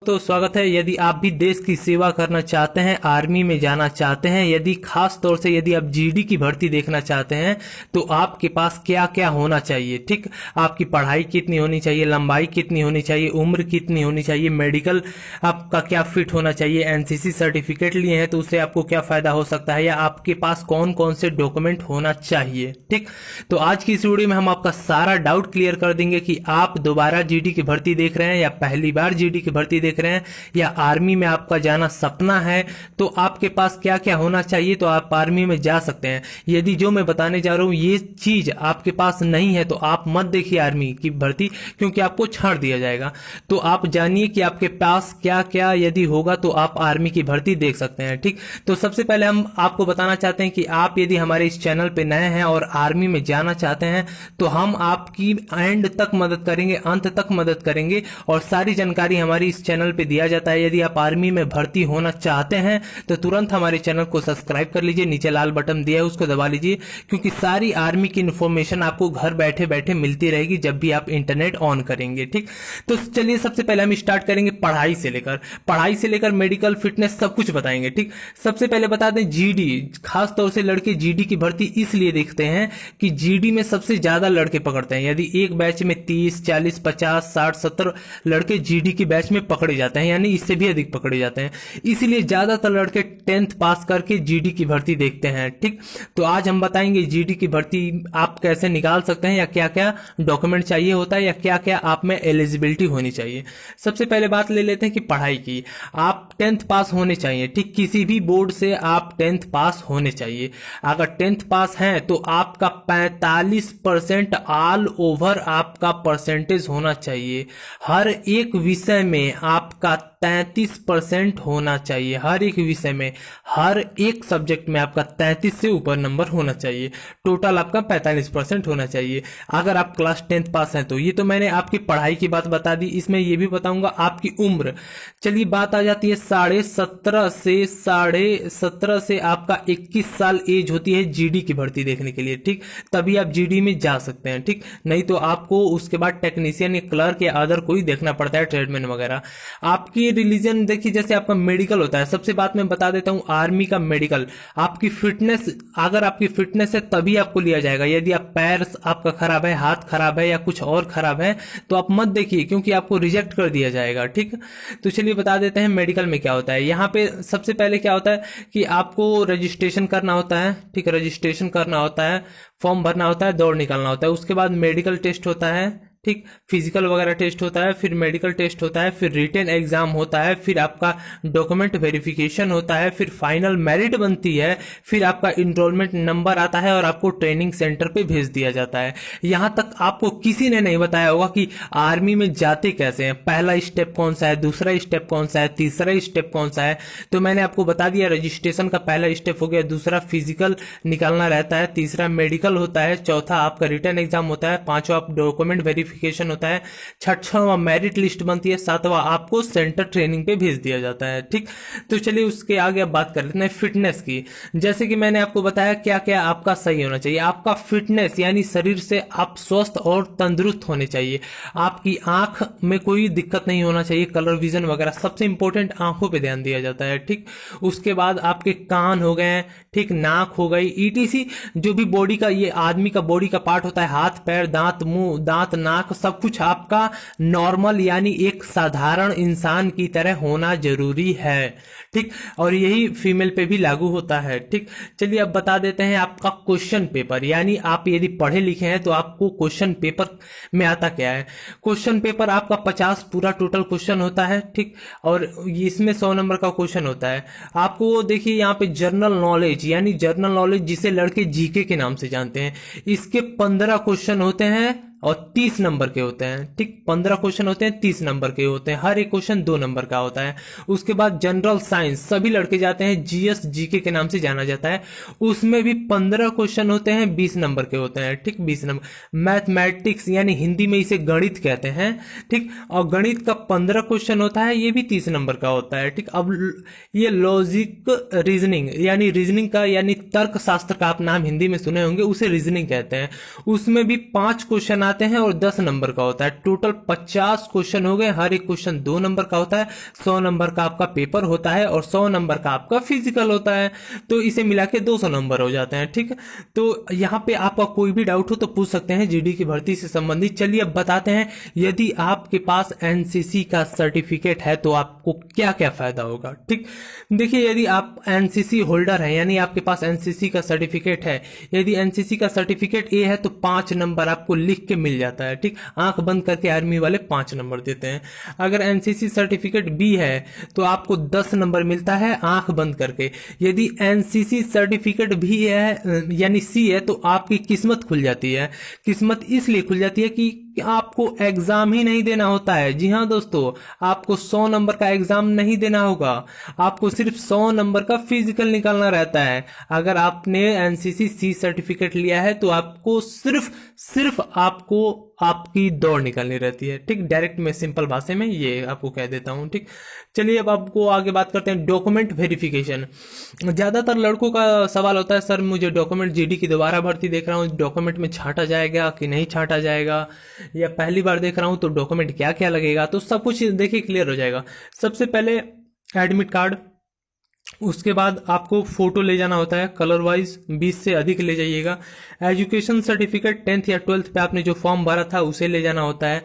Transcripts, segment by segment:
तो स्वागत है। यदि आप भी देश की सेवा करना चाहते हैं, आर्मी में जाना चाहते हैं, यदि खास तौर से यदि आप जीडी की भर्ती देखना चाहते हैं तो आपके पास क्या क्या होना चाहिए। ठीक, आपकी पढ़ाई कितनी होनी चाहिए, लंबाई कितनी होनी चाहिए, उम्र कितनी होनी चाहिए, मेडिकल आपका क्या फिट होना चाहिए, एनसीसी सर्टिफिकेट लिए हैं तो उससे आपको क्या फायदा हो सकता है, या आपके पास कौन कौन से डॉक्यूमेंट होना चाहिए। ठीक, तो आज की इस वीडियो में हम आपका सारा डाउट क्लियर कर देंगे कि आप दोबारा जीडी की भर्ती देख रहे हैं या पहली बार जीडी की भर्ती देख रहे हैं, या आर्मी में आपका जाना सपना है तो आपके पास क्या क्या होना चाहिए तो आप आर्मी में जा सकते हैं। यदि जो मैं बताने जा रहा हूं ये चीज आपके पास नहीं है तो आप मत देखिए आर्मी की भर्ती, क्योंकि आपको छाड़ दिया जाएगा। तो आप जानिए कि आपके पास क्या क्या यदि होगा तो आप आर्मी की भर्ती देख सकते हैं। ठीक, तो सबसे पहले हम आपको बताना चाहते हैं कि आप यदि हमारे इस चैनल पे नए हैं और आर्मी में जाना चाहते हैं तो हम आपकी एंड तक मदद करेंगे, अंत तक मदद करेंगे, और सारी जानकारी हमारी इस चैनल पे दिया जाता है। यदि आप आर्मी में भर्ती होना चाहते हैं तो तुरंत हमारे चैनल को सब्सक्राइब कर लीजिए, नीचे लाल बटन दिया है उसको दबा लीजिए, क्योंकि सारी आर्मी की इन्फॉर्मेशन आपको घर बैठे बैठे मिलती रहेगी जब भी आप इंटरनेट ऑन करेंगे। ठीक, तो चलिए सबसे पहले हम स्टार्ट करेंगे पढ़ाई से लेकर मेडिकल फिटनेस सब कुछ बताएंगे। ठीक, सबसे पहले बता दें जीडी, खास तौर से लड़के जीडी की भर्ती इसलिए देखते हैं कि जीडी में सबसे ज्यादा लड़के पकड़ते हैं। यदि एक बैच में 30, 40, 50, 60, 70 लड़के जीडी की बैच में पकड़े जाते हैं, यानी इससे भी अधिक पकड़े जाते हैं, इसीलिए ज्यादातर लड़के 10th पास करके जीडी की भर्ती देखते हैं। ठीक, तो आज हम बताएंगे जीडी की भर्ती आप कैसे निकाल सकते हैं, या क्या क्या डॉक्यूमेंट चाहिए होता है, या क्या क्या आप में एलिजिबिलिटी होनी चाहिए। सबसे पहले बात ले लेते हैं कि पढ़ाई की। आप 10th पास होने चाहिए। ठीक, किसी भी बोर्ड से आप 10th पास होने चाहिए। अगर 10th पास हैं तो आपका 45% ऑल ओवर आपका परसेंटेज होना चाहिए। हर एक विषय में आपका 33% होना चाहिए। हर एक विषय में, हर एक सब्जेक्ट में आपका 33 से ऊपर नंबर होना चाहिए। टोटल आपका 45% होना चाहिए अगर आप क्लास 10th पास हैं तो। ये तो मैंने आपकी पढ़ाई की बात बता दी, इसमें ये भी बताऊंगा आपकी उम्र। चलिए बात आ जाती है 17.5 से आपका 21 साल एज होती है जीडी की भर्ती देखने के लिए। ठीक, तभी आप जीडी में जा सकते हैं। ठीक, नहीं तो आपको उसके बाद टेक्नीशियन या क्लर्क या अदर कोई देखना पड़ता है, ट्रेडमैन वगैरह। आपकी रिलीजन देखिए, जैसे आपका मेडिकल होता है, सबसे बात मैं बता देता हूं आर्मी का मेडिकल, आपकी फिटनेस, अगर आपकी फिटनेस है तभी आपको लिया जाएगा। यदि आप पैर आपका खराब है, हाथ खराब है या कुछ और खराब है तो आप मत देखिए, क्योंकि आपको रिजेक्ट कर दिया जाएगा। ठीक, तो चलिए बता देते हैं मेडिकल में क्या होता है। यहाँ पे सबसे पहले क्या होता है कि आपको रजिस्ट्रेशन करना होता है। ठीक, रजिस्ट्रेशन करना होता है, फॉर्म भरना होता है, दौड़ निकालना होता है, उसके बाद मेडिकल टेस्ट होता है। ठीक, फिजिकल वगैरह टेस्ट होता है, फिर मेडिकल टेस्ट होता है, फिर रिटन एग्जाम होता है, फिर आपका डॉक्यूमेंट वेरिफिकेशन होता है, फिर फाइनल मेरिट बनती है, फिर आपका इनरोलमेंट नंबर आता है और आपको ट्रेनिंग सेंटर पे भेज दिया जाता है। यहां तक आपको किसी ने नहीं बताया होगा कि आर्मी में जाते कैसे हैं, पहला स्टेप कौन सा है, दूसरा स्टेप कौन सा है, तीसरा स्टेप कौन सा है। तो मैंने आपको बता दिया, रजिस्ट्रेशन का पहला स्टेप हो गया, दूसरा फिजिकल निकालना रहता है, तीसरा मेडिकल होता है, चौथा आपका रिटन एग्जाम होता है, पांचवा डॉक्यूमेंट वेरिफिकेशन होता है, छठवां मेरिट लिस्ट बनती है, सातवां आपको सेंटर ट्रेनिंग पे भेज दिया जाता है। ठीक, तो चलिए उसके आगे अब बात कर लेते हैं फिटनेस की। जैसे कि मैंने आपको बताया क्या क्या आपका सही होना चाहिए। आपका फिटनेस यानी शरीर से आप स्वस्थ और तंदुरुस्त होने चाहिए। आपकी आंख में कोई दिक्कत नहीं होना चाहिए, कलर विजन वगैरह, सबसे इंपॉर्टेंट आंखों पे ध्यान दिया जाता है। ठीक, उसके बाद आपके कान हो गए, ठीक, नाक हो गई, ईटीसी जो भी बॉडी का, ये आदमी का बॉडी का पार्ट होता है, हाथ पैर दांत मुंह दांत नाक, सब कुछ आपका नॉर्मल यानी एक साधारण इंसान की तरह होना जरूरी है। ठीक, और यही फीमेल पे भी लागू होता है। ठीक, चलिए अब बता देते हैं आपका क्वेश्चन पेपर, यानी आप यदि पढ़े लिखे हैं तो आपको क्वेश्चन पेपर में आता क्या है। क्वेश्चन पेपर आपका 50 पूरा टोटल क्वेश्चन होता है। ठीक, और इसमें 100 नंबर का क्वेश्चन होता है। आपको देखिए यहाँ पे जनरल नॉलेज, यानी जनरल नॉलेज जिसे लड़के जीके के नाम से जानते हैं, इसके 15 क्वेश्चन होते हैं और 30 नंबर के होते हैं। ठीक, 15 क्वेश्चन होते हैं, 30 नंबर के होते हैं, हर एक क्वेश्चन 2 नंबर का होता है। उसके बाद जनरल साइंस सभी लड़के जाते हैं, जीएस जीके के नाम से जाना जाता है, उसमें भी 15 क्वेश्चन होते हैं, 20 नंबर के होते हैं। ठीक, 20 नंबर। मैथमेटिक्स यानी हिंदी में इसे गणित कहते हैं। ठीक, और गणित का 15 क्वेश्चन होता है, ये भी 30 नंबर का होता है। ठीक, अब ये लॉजिक रीजनिंग यानी रीजनिंग का, यानी तर्क शास्त्र का आप नाम हिंदी में सुने होंगे, उसे रीजनिंग कहते हैं। उसमें भी 5 क्वेश्चन बनाते हैं और 10 नंबर का होता है। टोटल 50 क्वेश्चन हो गए, हर एक क्वेश्चन 2 नंबर का होता है। 100 नंबर का आपका पेपर होता है और 100 नंबर का आपका फिजिकल होता है, तो इसे मिला के 200 नंबर हो जाते हैं। ठीक है, तो यहाँ पे आपका कोई भी डाउट हो तो पूछ सकते हैं जीडी की भर्ती से संबंधित। चलिए अब बताते हैं, यदि आपके पास एनसीसी का सर्टिफिकेट है तो आपको क्या क्या फायदा होगा। ठीक, देखिए यदि आप एनसीसी होल्डर हैं, यानी आपके पास एनसीसी का सर्टिफिकेट है, यदि एनसीसी का सर्टिफिकेट ए है तो 5 नंबर आपको लिख के मिल जाता है। ठीक, आंख बंद करके आर्मी वाले 5 नंबर देते हैं। अगर एनसीसी सर्टिफिकेट बी है तो आपको 10 नंबर मिलता है आंख बंद करके। यदि एनसीसी सर्टिफिकेट भी है यानी सी है तो आपकी किस्मत खुल जाती है। किस्मत इसलिए खुल जाती है कि आपको एग्जाम ही नहीं देना होता है। जी हाँ दोस्तों, आपको 100 नंबर का एग्जाम नहीं देना होगा, आपको सिर्फ 100 नंबर का फिजिकल निकालना रहता है। अगर आपने एनसीसी सी सर्टिफिकेट लिया है तो आपको सिर्फ आपको आपकी दौड़ निकालनी रहती है। ठीक, डायरेक्ट मैं सिंपल भाषा में ये आपको कह देता हूं। ठीक, चलिए अब आपको आगे बात करते हैं डॉक्यूमेंट वेरिफिकेशन। ज्यादातर लड़कों का सवाल होता है, सर मुझे डॉक्यूमेंट जीडी की दोबारा भर्ती देख रहा हूँ, डॉक्यूमेंट में छांटा जाएगा कि नहीं छांटा जाएगा, या पहली बार देख रहा हूं तो डॉक्यूमेंट क्या क्या लगेगा। तो सब कुछ देखिए क्लियर हो जाएगा। सबसे पहले एडमिट कार्ड, उसके बाद आपको फोटो ले जाना होता है कलर वाइज, 20 से अधिक ले जाइएगा। एजुकेशन सर्टिफिकेट 10th या 12th पे आपने जो फॉर्म भरा था उसे ले जाना होता है।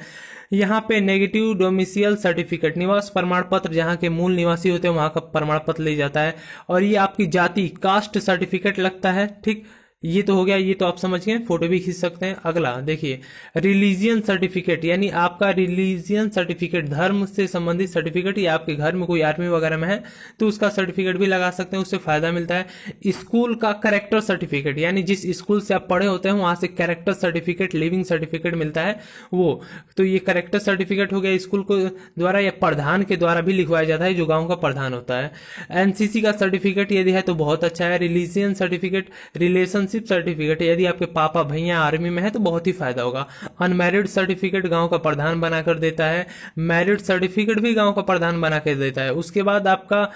यहाँ पे नेगेटिव डोमिसियल सर्टिफिकेट, निवास प्रमाण पत्र, जहाँ के मूल निवासी होते हैं वहां का प्रमाण पत्र ले जाता है। और ये आपकी जाति कास्ट सर्टिफिकेट लगता है। ठीक, ये तो हो गया, ये तो आप समझ गए, फोटो भी खींच सकते हैं। अगला देखिए रिलीजियन सर्टिफिकेट, यानी आपका रिलीजियन सर्टिफिकेट, धर्म से संबंधित सर्टिफिकेट, या आपके घर में कोई आर्मी वगैरह में है तो उसका सर्टिफिकेट भी लगा सकते हैं, उससे फायदा मिलता है। स्कूल का कैरेक्टर सर्टिफिकेट, यानी जिस स्कूल से आप पढ़े होते हैं वहां से कैरेक्टर सर्टिफिकेट, लिविंग सर्टिफिकेट मिलता है वो, तो ये कैरेक्टर सर्टिफिकेट हो गया स्कूल को द्वारा या प्रधान के द्वारा भी लिखवाया जाता है, जो गांव का प्रधान होता है। एनसीसी का सर्टिफिकेट यदि है तो बहुत अच्छा है। रिलीजियन सर्टिफिकेट, रिलेशनशिप सर्टिफिकेट, यदि आपके पापा भैया आर्मी में है तो बहुत ही फायदा होगा। अनमैरिड सर्टिफिकेट गांव का प्रधान बनाकर देता है, मैरिड सर्टिफिकेट भी गांव का प्रधान बना कर देता है। उसके बाद आपका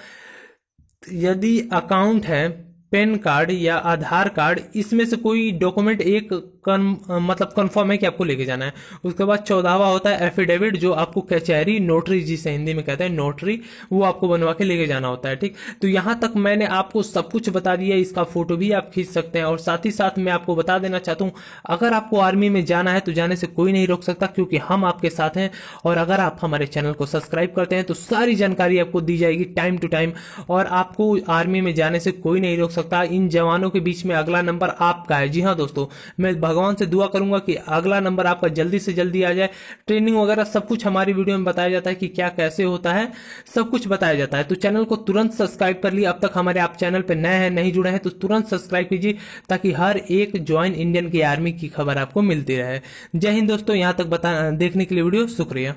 यदि अकाउंट है, पैन कार्ड या आधार कार्ड, इसमें से कोई डॉक्यूमेंट एक मतलब कंफर्म है कि आपको लेके जाना है। उसके बाद 14वां होता है एफिडेविट, जो आपको कचहरी, नोटरी जिसे हिंदी में कहते हैं नोटरी, वो आपको बनवा के लेके जाना होता है। ठीक, तो यहां तक मैंने आपको सब कुछ बता दिया, इसका फोटो भी आप खींच सकते हैं। और साथ ही साथ मैं आपको बता देना चाहता हूं, अगर आपको आर्मी में जाना है तो जाने से कोई नहीं रोक सकता, क्योंकि हम आपके साथ हैं। और अगर आप हमारे चैनल को सब्सक्राइब करते हैं तो सारी जानकारी आपको दी जाएगी टाइम टू टाइम, और आपको आर्मी में जाने से कोई नहीं रोक सकता। इन जवानों के बीच में अगला नंबर आपका है। जी हाँ दोस्तों, मैं भगवान से दुआ करूंगा कि अगला नंबर आपका जल्दी से जल्दी आ जाए। ट्रेनिंग वगैरह सब कुछ हमारी वीडियो में बताया जाता है कि क्या कैसे होता है, सब कुछ बताया जाता है। तो चैनल को तुरंत सब्सक्राइब कर लिए, अब तक हमारे आप चैनल पर नए हैं, नहीं जुड़े हैं तो तुरंत सब्सक्राइब कीजिए, ताकि हर एक ज्वाइन इंडियन की आर्मी की खबर आपको मिलती रहे। जय हिंद दोस्तों, यहां तक देखने के लिए वीडियो शुक्रिया।